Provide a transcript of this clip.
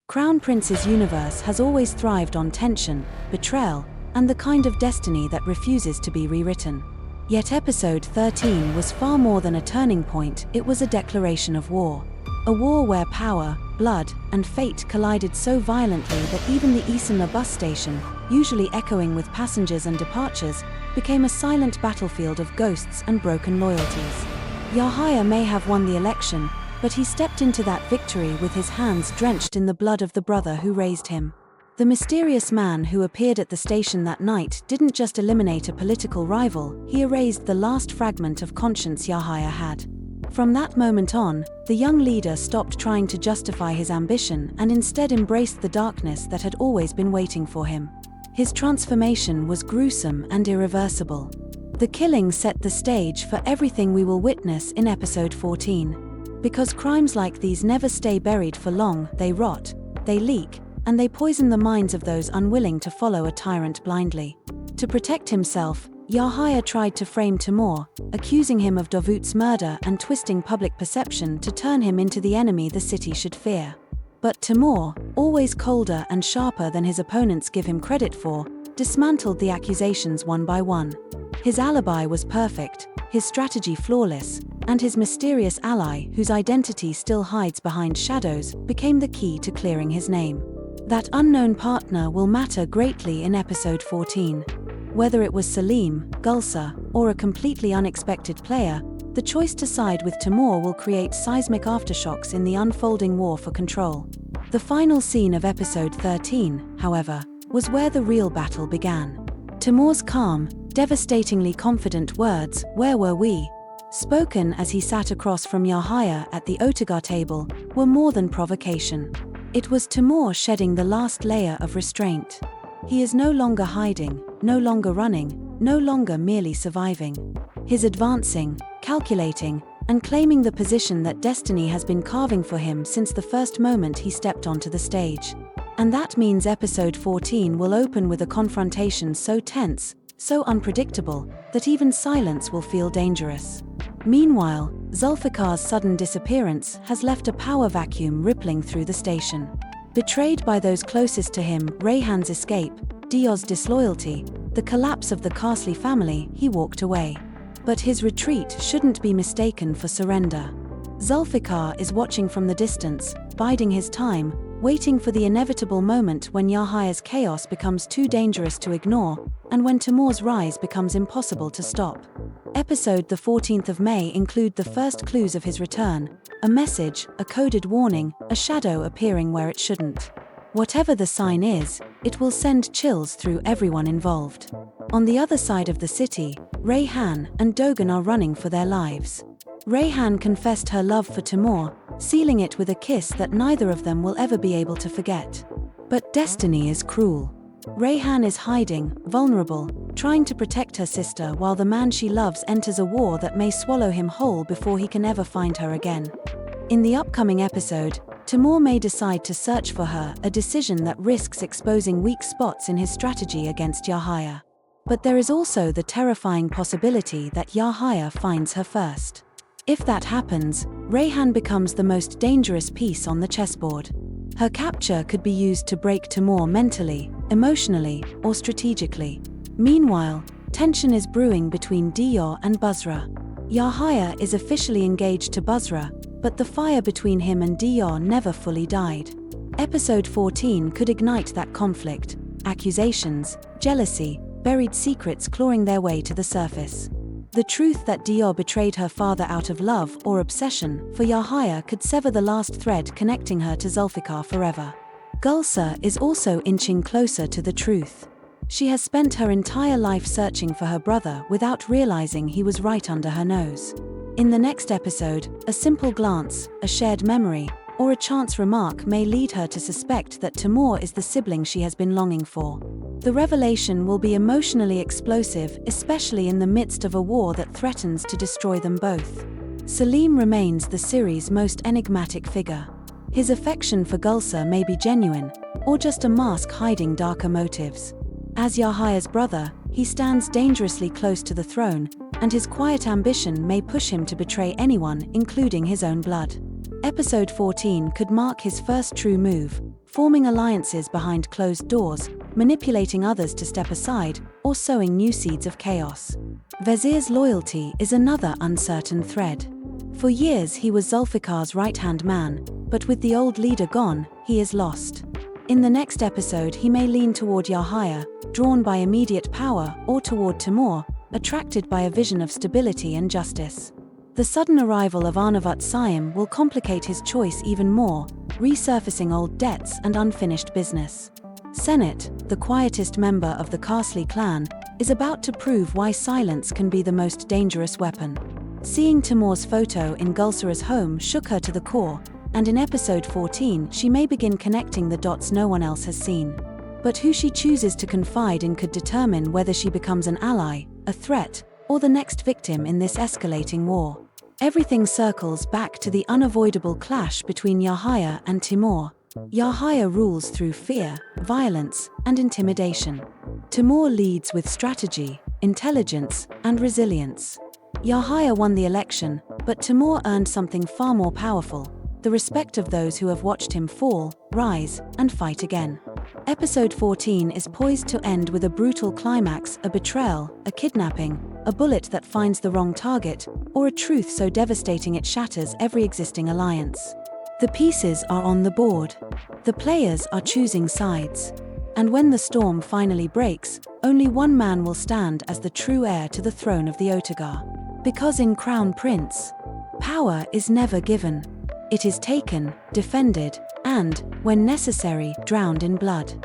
Crown Prince's universe has always thrived on tension, betrayal, and the kind of destiny that refuses to be rewritten. Yet episode 13 was far more than a turning point, it was a declaration of war. A war where power, blood, and fate collided so violently that even the Esenler bus station, usually echoing with passengers and departures, became a silent battlefield of ghosts and broken loyalties. Yahya may have won the election, but he stepped into that victory with his hands drenched in the blood of the brother who raised him. The mysterious man who appeared at the station that night didn't just eliminate a political rival, he erased the last fragment of conscience Yahya had. From that moment on, the young leader stopped trying to justify his ambition and instead embraced the darkness that had always been waiting for him. His transformation was gruesome and irreversible. The killing set the stage for everything we will witness in episode 14. Because crimes like these never stay buried for long, they rot, they leak, and they poison the minds of those unwilling to follow a tyrant blindly. To protect himself, Yahya tried to frame Timur, accusing him of Davut's murder and twisting public perception to turn him into the enemy the city should fear. But Timur, always colder and sharper than his opponents give him credit for, dismantled the accusations one by one. His alibi was perfect, his strategy flawless, and his mysterious ally, whose identity still hides behind shadows, became the key to clearing his name. That unknown partner will matter greatly in episode 14. Whether it was Selim, Gulsa, or a completely unexpected player, the choice to side with Timur will create seismic aftershocks in the unfolding war for control. The final scene of episode 13, however, was where the real battle began. Timur's calm, devastatingly confident words, "Where were we?" spoken as he sat across from Yahya at the Otogar table, were more than provocation. It was Timur shedding the last layer of restraint. He is no longer hiding, no longer running, no longer merely surviving. He's advancing, calculating, and claiming the position that destiny has been carving for him since the first moment he stepped onto the stage. And that means episode 14 will open with a confrontation so tense, so unpredictable, that even silence will feel dangerous. Meanwhile, Zulfikar's sudden disappearance has left a power vacuum rippling through the station. Betrayed by those closest to him, Reyhan's escape, Diyo's disloyalty, the collapse of the Karsli family, he walked away. But his retreat shouldn't be mistaken for surrender. Zulfikar is watching from the distance, biding his time, waiting for the inevitable moment when Yahya's chaos becomes too dangerous to ignore, and when Timur's rise becomes impossible to stop. Episode the 14th of May include the first clues of his return, a message, a coded warning, a shadow appearing where it shouldn't. Whatever the sign is, it will send chills through everyone involved. On the other side of the city, Reyhan and Dogan are running for their lives. Reyhan confessed her love for Timur, sealing it with a kiss that neither of them will ever be able to forget. But destiny is cruel. Reyhan is hiding, vulnerable, trying to protect her sister while the man she loves enters a war that may swallow him whole before he can ever find her again. In the upcoming episode, Timur may decide to search for her, a decision that risks exposing weak spots in his strategy against Yahya. But there is also the terrifying possibility that Yahya finds her first. If that happens, Reyhan becomes the most dangerous piece on the chessboard. Her capture could be used to break Timur mentally, emotionally, or strategically. Meanwhile, tension is brewing between Diyo and Basra. Yahya is officially engaged to Basra, but the fire between him and Diyo never fully died. Episode 14 could ignite that conflict, accusations, jealousy, buried secrets clawing their way to the surface. The truth that Diyo betrayed her father out of love or obsession for Yahya could sever the last thread connecting her to Zulfikar forever. Gulsa is also inching closer to the truth. She has spent her entire life searching for her brother without realizing he was right under her nose. In the next episode, a simple glance, a shared memory, or a chance remark may lead her to suspect that Timur is the sibling she has been longing for. The revelation will be emotionally explosive, especially in the midst of a war that threatens to destroy them both. Selim remains the series' most enigmatic figure. His affection for Gulsa may be genuine, or just a mask hiding darker motives. As Yahya's brother, he stands dangerously close to the throne, and his quiet ambition may push him to betray anyone, including his own blood. Episode 14 could mark his first true move, forming alliances behind closed doors, manipulating others to step aside, or sowing new seeds of chaos. Vezir's loyalty is another uncertain thread. For years he was Zulfikar's right-hand man, but with the old leader gone, he is lost. In the next episode he may lean toward Yahya, drawn by immediate power, or toward Timur, attracted by a vision of stability and justice. The sudden arrival of Arnavuts Saim will complicate his choice even more, resurfacing old debts and unfinished business. Senate, the quietest member of the Karsli clan, is about to prove why silence can be the most dangerous weapon. Seeing Timur's photo in Gulsara's home shook her to the core, and in episode 14 she may begin connecting the dots no one else has seen. But who she chooses to confide in could determine whether she becomes an ally, a threat, or the next victim in this escalating war. Everything circles back to the unavoidable clash between Yahya and Timur. Yahya rules through fear, violence, and intimidation. Timur leads with strategy, intelligence, and resilience. Yahya won the election, but Timur earned something far more powerful: the respect of those who have watched him fall, rise, and fight again. Episode 14 is poised to end with a brutal climax, a betrayal, a kidnapping, a bullet that finds the wrong target, or a truth so devastating it shatters every existing alliance. The pieces are on the board. The players are choosing sides. And when the storm finally breaks, only one man will stand as the true heir to the throne of the Otogar. Because in Crown Prince, power is never given. It is taken, defended, and, when necessary, drowned in blood.